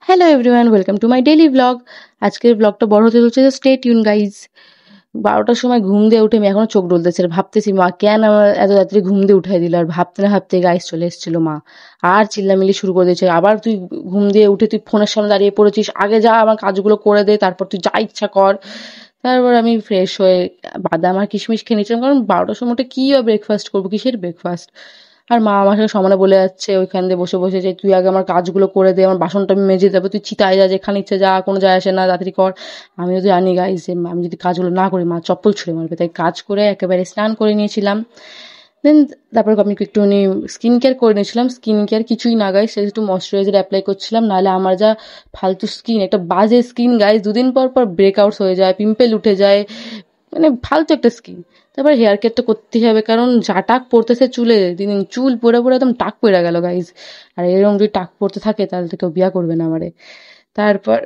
Hello everyone, welcome to my daily blog. আজকের ব্লগটা বড় হতে চলছে, স্টে টিউন গাইজ। 12টার সময় ঘুম দিয়ে উঠে আমি এখনো চোখ ডলতেছে আর ভাবতেছি মা কেন আমার এত রাত্রে ঘুম দিয়ে উঠাই দিল। আর ভাবতে না ভাবতে গাইজ চলে এসেছিল মা, আর চিল্লামিল্লি শুরু করে দিয়েছে। আবার তুই ঘুম দিয়ে উঠে তুই ফোনের সামনে দাঁড়িয়ে পড়েছিস, আগে যা আমার কাজগুলো করে দে, তারপর তুই যা ইচ্ছা কর। তারপর আমি ফ্রেশ হয়ে বাদাম আর কিশমিশ খেয়ে নিয়েছিলাম, কারণ 12টার সময়টা কি আর ব্রেকফাস্ট করবো, কিসের ব্রেকফাস্ট। আর মা আমার সাথে সমানে বলে যাচ্ছে ওইখান দিয়ে বসে বসে যে তুই আগে আমার কাজগুলো করে দে, আমার বাসনটা আমি মেজে দেবো, তুই চিতায় যা, যেখানে ইচ্ছে যা, কোনো যায় আসে না, তাড়াতাড়ি কর। আমিও তো জানি গাইস যে আমি যদি কাজগুলো না করি মা চপ্পল ছুঁড়ে মারবে, তাই কাজ করে একেবারে স্নান করে নিয়েছিলাম। দেন তারপর আমি একটুখানি স্কিন কেয়ার করে নিয়েছিলাম। স্কিন কেয়ার কিছুই না গাইস, সেটা একটু ময়শ্চারাইজার অ্যাপ্লাই করছিলাম, নাহলে আমার যা ফালতু স্কিন, একটা বাজে স্কিন গাইস, দুদিন পর পর ব্রেকআউটস হয়ে যায়, পিম্পল উঠে যায়, মানে ফালতু একটা স্কিন। তারপর হেয়ার কেয়ার তো করতেই হবে, কারণ যা টাক পড়তেছে চুলে, দিন দিন চুল পড়ে পড়ে একদম টাক পড়ে গেল গাইজ। আর এরকম যদি টাক পড়তে থাকে তাহলে তো কেউ বিয়া করবে না আমারে। তারপর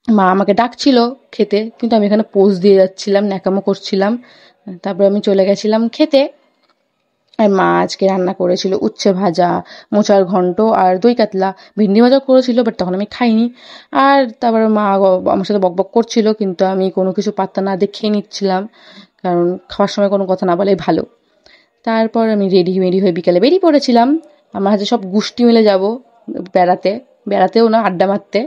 মা আমাকে ডাকছিল খেতে, কিন্তু আমি এখানে পোজ দিয়ে যাচ্ছিলাম, ন্যাকামো করছিলাম। তারপর আমি চলে গেছিলাম খেতে। আর মা আজকে রান্না করেছিল উচ্ছে ভাজা, মোচার ঘন্ট আর দই কাতলা। ভিন্ডি ভাজা করেছিল, বাট তখন আমি খাইনি। আর তারপরে মা আমার সাথে বকবক করছিল, কিন্তু আমি কোনো কিছু পাত্তা না দিয়ে খেয়ে নিচ্ছিলাম, কারণ খাওয়ার সময় কোনো কথা না বলাই ভালো। তারপর আমি রেডি হয়ে বিকালে বেরিয়ে পড়েছিলাম। আমার হাতে সব গোষ্ঠী মিলে যাব বেড়াতে, বেড়াতেও না, আড্ডা মারতে।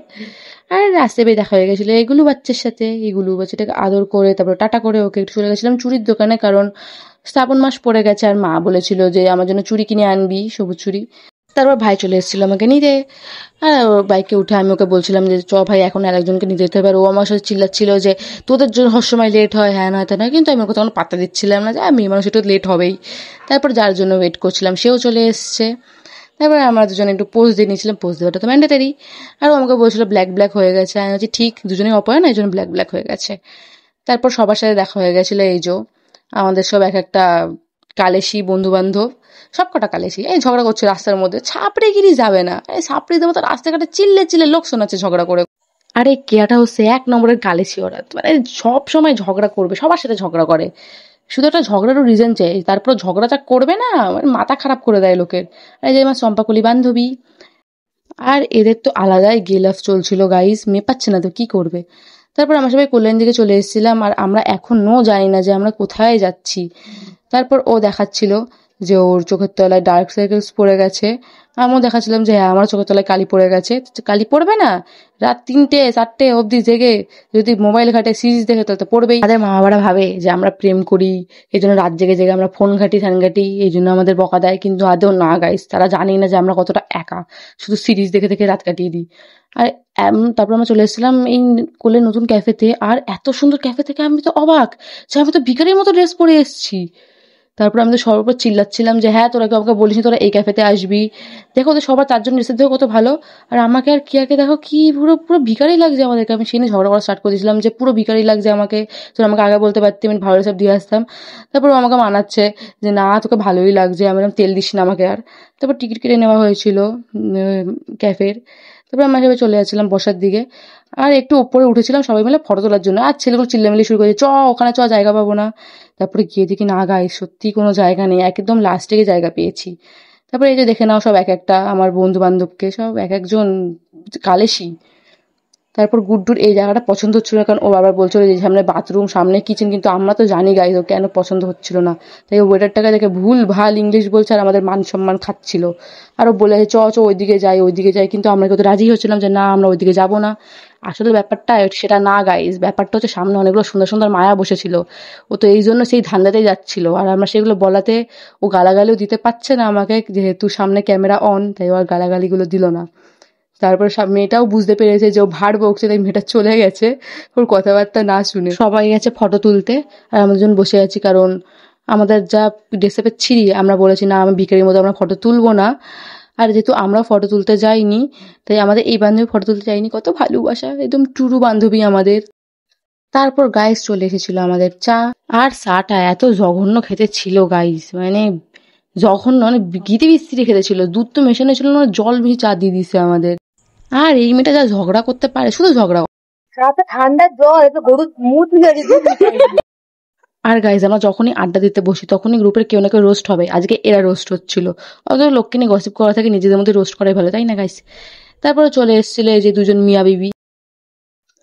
আর রাস্তায় বেয়ে দেখা হয়ে গেছিলো এগুলো বাচ্চার সাথে। এগুলো বাচ্চাটাকে আদর করে তারপর টাটা করে ওকে একটু চলে গেছিলাম চুড়ির দোকানে, কারণ শ্রাবণ মাস পড়ে গেছে আর মা বলেছিল যে আমার জন্য চুড়ি কিনে আনবি, সবুজ চুড়ি। তারপর ভাই চলে এসেছিল আমাকে নিতে। আর ওর বাইকে উঠে আমি ওকে বলছিলাম যে চ ভাই, এখন আরেকজনকে নিতে যেতে হবে। আর ও আমার সাথে চিল্লাচ্ছিল যে তোদের জন্য সময় লেট হয়, হ্যাঁ না তা নয়, কিন্তু আমি ওকে তখন পাত্তা দিচ্ছিলাম না যে আমি মানুষ একটু লেট হবেই। তারপর যার জন্য ওয়েট করছিলাম সেও চলে এসছে। তারপরে আমরা দুজনে একটু পোজ দিয়ে নিয়েছিলাম, পোজ দেওয়াটা তো ম্যান্ডেটারি। আর ও আমাকে বলছিল ব্ল্যাক ব্ল্যাক হয়ে গেছে, আমি বলছি ঠিক, দুজনেই অপয় না, এই জন্য ব্ল্যাক ব্ল্যাক হয়ে গেছে। তারপর সবার সাথে দেখা হয়ে গেছিলো, এই যে আমাদের সব এক একটা কালেশি বন্ধু বান্ধব, সব কটা কালেশি এই ঝগড়া করছে রাস্তার মধ্যে। ছাপড়ে গিরি যাবে না, এই ছাপড়িদের মতো রাস্তাঘাটে চিল্লে চিল্লে লোক শোনাচ্ছে ঝগড়া করে। আরে কেয়াটা হচ্ছে 1 নম্বরের কালেশি, ওরা মানে সব সময় ঝগড়া করবে, সবার সাথে ঝগড়া করে, শুধু একটা ঝগড়ারও রিজন চাই, তারপর ঝগড়াটা করবে না, মানে মাথা খারাপ করে দেয় লোকের। এই যে আমার চম্পাকলি বান্ধবী, আর এদের তো আলাদাই গেলাফ চলছিল গাইস, মেয়ে পাচ্ছে না তো কি করবে। তারপর আমরা সবাই কল্যাণ দিকে চলে এসেছিলাম, আর আমরা এখনো জানি না যে আমরা কোথায় যাচ্ছি। তারপর ও দেখাচ্ছিল যে ওর চোখের তলায় ডার্ক সার্কেলস পড়ে গেছে। আমিও দেখাচ্ছিলাম যে হ্যাঁ আমার চোখের তলায় কালি পড়ে গেছে। কালি পড়বে না, রাত 3টে 4টে অবধি জেগে যদি মোবাইল ঘাটে সিরিজ দেখে তাহলে তো পড়বেই। তাদের মা বাবারা ভাবে যে আমরা প্রেম করি, এই জন্য রাত জেগে জেগে আমরা ফোন ঘাঁটি ফ্যান ঘাঁটি, এই জন্য আমাদের বকা দেয়, কিন্তু আদৌ না গাইস, তারা জানি না যে আমরা কতটা একা, শুধু সিরিজ দেখে দেখে রাত কাটিয়ে দিই। আর তারপর আমরা চলে এসেছিলাম এই কোলের নতুন ক্যাফেতে। আর এত সুন্দর ক্যাফে থেকে আমি তো অবাক যে আমি তো ভিখারির মতো ড্রেস পরে এসেছি। তারপর আমি তো সবার উপর চিল্লাচ্ছিলাম যে হ্যাঁ তোরা আমাকে বলিস তোরা এই ক্যাফেতে আসবি, দেখো ওদের সবার 4জন ড্রেসের দেখো কত ভালো, আর আমাকে আর কিয়াকে দেখো কি পুরো পুরো ভিখারি লাগছে আমাদেরকে। আমি সেই নিয়ে ঝগড়া করা স্টার্ট করে দিয়েছিলাম যে পুরো ভিখারি লাগছে আমাকে, তোরা আমাকে আগে বলতে পারতি, আমি ভালো সব দিয়ে আসতাম। তারপর ও আমাকে মানাচ্ছে যে না তোকে ভালোই লাগছে, আমি বললাম তেল দিস না আমাকে আর। তারপর টিকিট কেটে নেওয়া হয়েছিল ক্যাফের। তারপর আমরা সবাই চলে যাচ্ছিলাম বসার দিকে, আর একটু উপরে উঠেছিলাম সবাই মিলে ফটো তোলার জন্য, আর ছেলেগুলো চিল্লামিল্লি শুরু করেছে চ ওখানে চ, জায়গা পাবো না। তারপরে গিয়ে দেখি না গায়ে সত্যি কোনো জায়গা নেই, একদম লাস্টে গিয়ে জায়গা পেয়েছি। তারপরে এই যে দেখে নাও সব এক একটা আমার বন্ধু বান্ধবকে, সব এক একজন কালেশি। তারপর গুড্ডুর এই জায়গাটা পছন্দ হচ্ছিল না, কারণ ও বারবার বলছিল যে সামনে বাথরুম সামনে কিচেন, কিন্তু আমরা তো জানি গাইজ ও কেন পছন্দ হচ্ছিল না। তাই ও ওয়েটারটাকে দেখে ভুল ভাল ইংলিশ বলছে আর আমাদের মান সম্মান খাচ্ছিল। আর ও বলে চ চ ওইদিকে যাই, কিন্তু আমরা কিন্তু রাজি হচ্ছিলাম যে না আমরা ওইদিকে যাবো না। আসলে ব্যাপারটা সেটা না গাইজ, ব্যাপারটা হচ্ছে সামনে অনেকগুলো সুন্দর সুন্দর মায়া বসেছিল, ও তো এই জন্য সেই ধান্দাতেই যাচ্ছিল। আর আমরা সেগুলো বলাতে ও গালাগালিও দিতে পারছে না আমাকে, যেহেতু সামনে ক্যামেরা অন, তাই ও আর গালাগালিগুলো দিল না। তারপর মেয়েটাও বুঝতে পেরেছে যে ও ভাড় বকছে, তাই মেয়েটা চলে গেছে ওর কথাবার্তা না শুনে। সবাই গেছে ফটো তুলতে আর আমরা দুজন বসে আছি, কারণ আমাদের যা ড্রেসআপের ছিঁড়ি, আমরা বলেছি না আমি ভিখারির মতো আমরা ফটো তুলবো না। আর যেহেতু আমরা ফটো তুলতে যাইনি, তাই আমাদের এই বান্ধবী ফটো তুলতে যাইনি, কত ভালোবাসা, একদম টুরু বান্ধবী আমাদের। তারপর গাইস চলে এসেছিল আমাদের চা, আর চাটা এত জঘন্য খেতে ছিল গাইস, মানে জঘন্য, মানে গিতে বিস্তিরি খেতে ছিল, দুধ তো মেশানো ছিল না, জল বেশি চা দিয়ে দিছে আমাদের। আর এই মেয়েটা যা ঝগড়া করতে পারে, শুধু ঝগড়া। রাতে ঠান্ডার জ্বর, একটু গরুর মুখ গেছে। আর গাইজ আমরা যখনই আড্ডা দিতে বসি তখনই গ্রুপের কেউ না কেউ রোস্ট হবে, আজকে এরা রোস্ট হচ্ছিল। অত লোককে নিয়ে গসিপ করা থাকে, নিজেদের মধ্যে রোস্ট করাই ভালো, তাই না গাইস? তারপরে চলে এসেছিল এই যে দুজন মিয়া বিবি।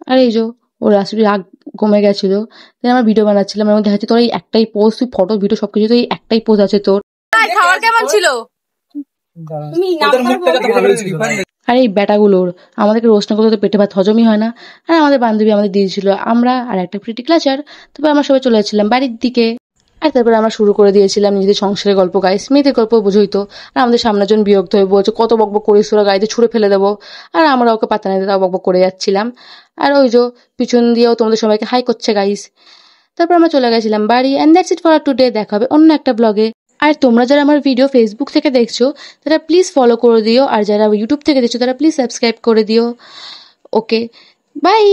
আর এই যে ওর আসলে রাগ কমে গেছিল, তাই আমরা ভিডিও বানাচ্ছিলাম। আমার দেখাচ্ছি তোর এই একটাই পোজ, তুই ফটো ভিডিও সবকিছু তো এই একটাই পোজ আছে তোর। খাবার কেমন ছিল? আর এই ব্যাটাগুলোর আমাদেরকে রোস্ট না করলে তো পেটে ভাত হজমই হয় না। আর আমাদের বান্ধবী আমাদের দিয়েছিল, আমরা আর একটা প্রিটি ক্লাচার। তারপর আমরা সবাই চলে যাচ্ছিলাম বাড়ির দিকে। আর তারপরে আমরা শুরু করে দিয়েছিলাম নিজেদের সংসারের গল্প। গাইস, মেয়েদের গল্প বোঝই তো। আর আমাদের সামনের জন বিরক্ত হয়ে বলছে কত বকবক করিস তোরা, গাড়িতে ছুঁড়ে ফেলে দেবো। আর আমরা ওকে পাত্তা নিতে তাও বকবক করে যাচ্ছিলাম। আর ওই যে পিছন দিয়েও তোমাদের সবাইকে হাই করছে গাইস। তারপর আমরা চলে গেছিলাম বাড়ি। And that's it for today. দেখা হবে অন্য একটা ব্লগে। আর তোমরা যারা আমার ভিডিও ফেসবুক থেকে দেখছো তারা প্লিজ ফলো করে দিও, আর যারা ইউটিউব থেকে দেখছো তারা প্লিজ সাবস্ক্রাইব করে দিও। ওকে, বাই।